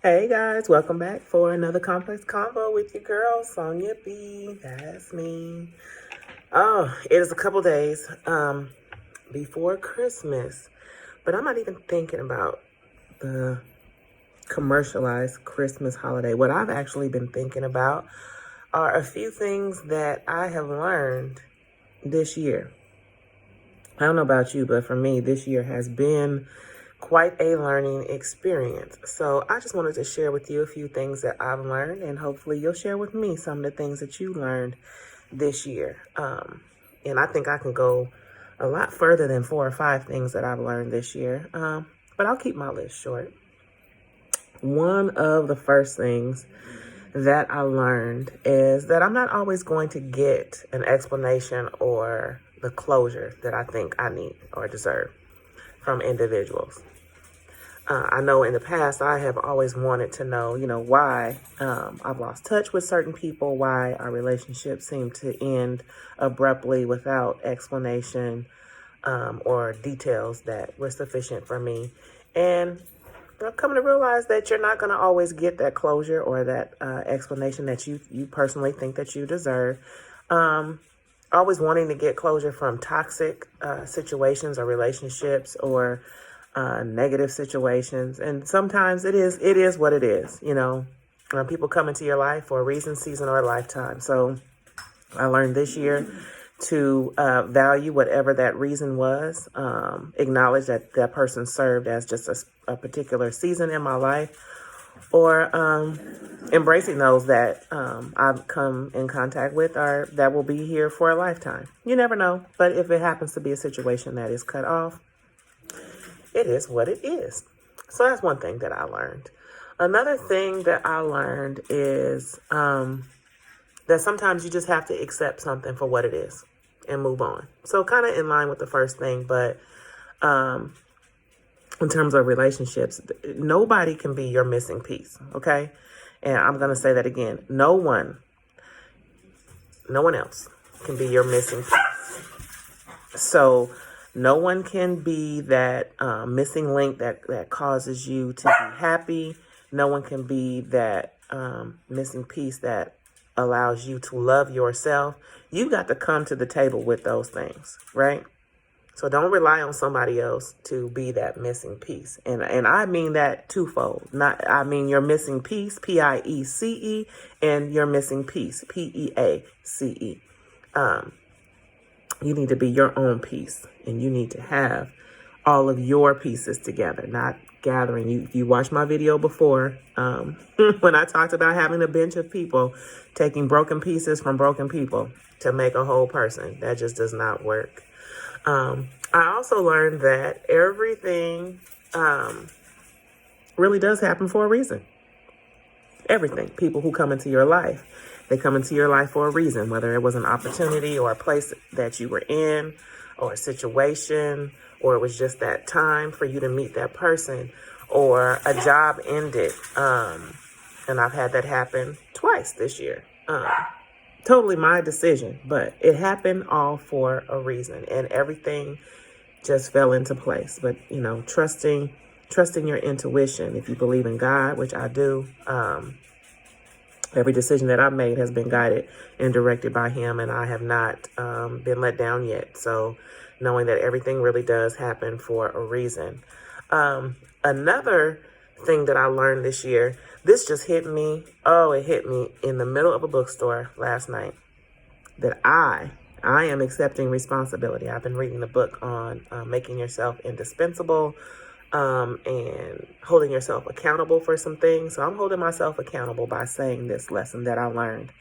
Hey guys, welcome back for another complex convo with your girl, Sonia B. That's me. Oh, it is a couple days before Christmas, but I'm not even thinking about the commercialized Christmas holiday. What I've actually been thinking about are a few things that I have learned this year. I don't know about you, but for me, this year has been quite a learning experience. So I just wanted to share with you a few things that I've learned, and hopefully you'll share with me some of the things that you learned this year. And I think I can go a lot further than 4 or 5 things that I've learned this year, but I'll keep my list short. One of the first things that I learned is that I'm not always going to get an explanation or the closure that I think I need or deserve from individuals. I know in the past I have always wanted to know, why I've lost touch with certain people, why our relationships seem to end abruptly without explanation or details that were sufficient for me. And I've come to realize that you're not going to always get that closure or that explanation that you personally think that you deserve. Always wanting to get closure from toxic situations or relationships or negative situations. And sometimes it is what it is. People come into your life for a reason, season, or a lifetime. So I learned this year to value whatever that reason was, acknowledge that that person served as just a particular season in my life, or embracing those that I've come in contact with or that will be here for a lifetime. You never know, but if it happens to be a situation that is cut off, it is what it is. So that's one thing that I learned. Another thing that I learned is that sometimes you just have to accept something for what it is and move on. So kind of in line with the first thing, but in terms of relationships, nobody can be your missing piece, okay? And I'm going to say that again. No one else can be your missing piece. So no one can be that missing link that causes you to be happy. No one can be that missing piece that allows you to love yourself. You got to come to the table with those things, right? So don't rely on somebody else to be that missing piece. And I mean that twofold. I mean your missing piece, Piece, and your missing piece, Peace. You need to be your own piece, and you need to have all of your pieces together, not gathering. You watched my video before when I talked about having a bench of people, taking broken pieces from broken people to make a whole person. That just does not work. I also learned that everything really does happen for a reason. Everything. People who come into your life, they come into your life for a reason, whether it was an opportunity or a place that you were in or a situation, or it was just that time for you to meet that person, or a job ended. And I've had that happen twice this year. Totally my decision, but it happened all for a reason, and everything just fell into place. But, trusting your intuition. If you believe in God, which I do, every decision that I've made has been guided and directed by him, and I have not been let down yet. So knowing that everything really does happen for a reason. Another thing that I learned this year, this just hit me. Oh, it hit me in the middle of a bookstore last night, that I am accepting responsibility. I've been reading the book on making yourself indispensable and holding yourself accountable for some things. So I'm holding myself accountable by saying this lesson that I learned.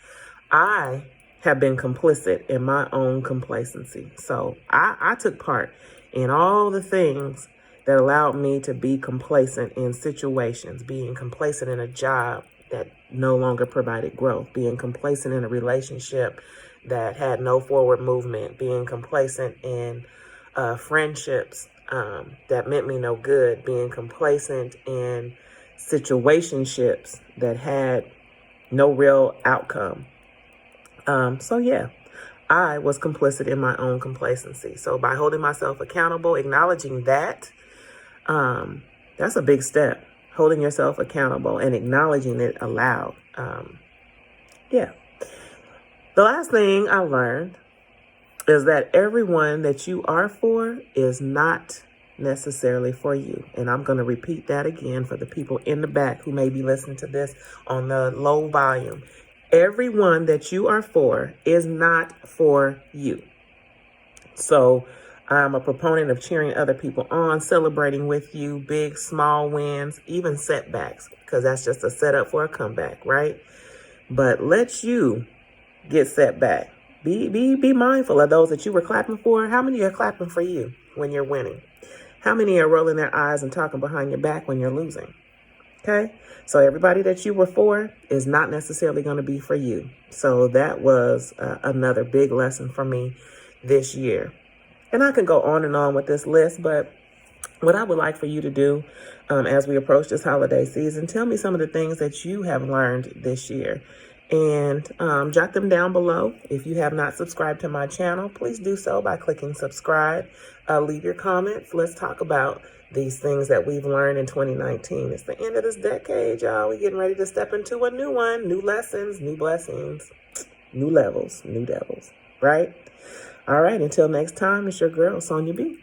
I have been complicit in my own complacency. So I took part in all the things that allowed me to be complacent in situations, being complacent in a job that no longer provided growth, being complacent in a relationship that had no forward movement, being complacent in friendships that meant me no good, being complacent in situationships that had no real outcome. So yeah, I was complicit in my own complacency. So by holding myself accountable, acknowledging that, that's a big step. holding yourself accountable and acknowledging it aloud. Yeah. The last thing I learned is that everyone that you are for is not necessarily for you. And I'm going to repeat that again for the people in the back who may be listening to this on the low volume. Everyone that you are for is not for you. So I'm a proponent of cheering other people on, celebrating with you, big, small wins, even setbacks, because that's just a setup for a comeback, right? But let you get set back. Be mindful of those that you were clapping for. How many are clapping for you when you're winning? How many are rolling their eyes and talking behind your back when you're losing? Okay? So everybody that you were for is not necessarily going to be for you. So that was another big lesson for me this year. And I can go on and on with this list, but what I would like for you to do as we approach this holiday season, tell me some of the things that you have learned this year. And jot them down below. If you have not subscribed to my channel, please do so by clicking subscribe. Leave your comments. Let's talk about these things that we've learned in 2019. It's the end of this decade, y'all. We're getting ready to step into a new one. New lessons, new blessings, new levels, new devils, right? All right, until next time, it's your girl, Sonia B.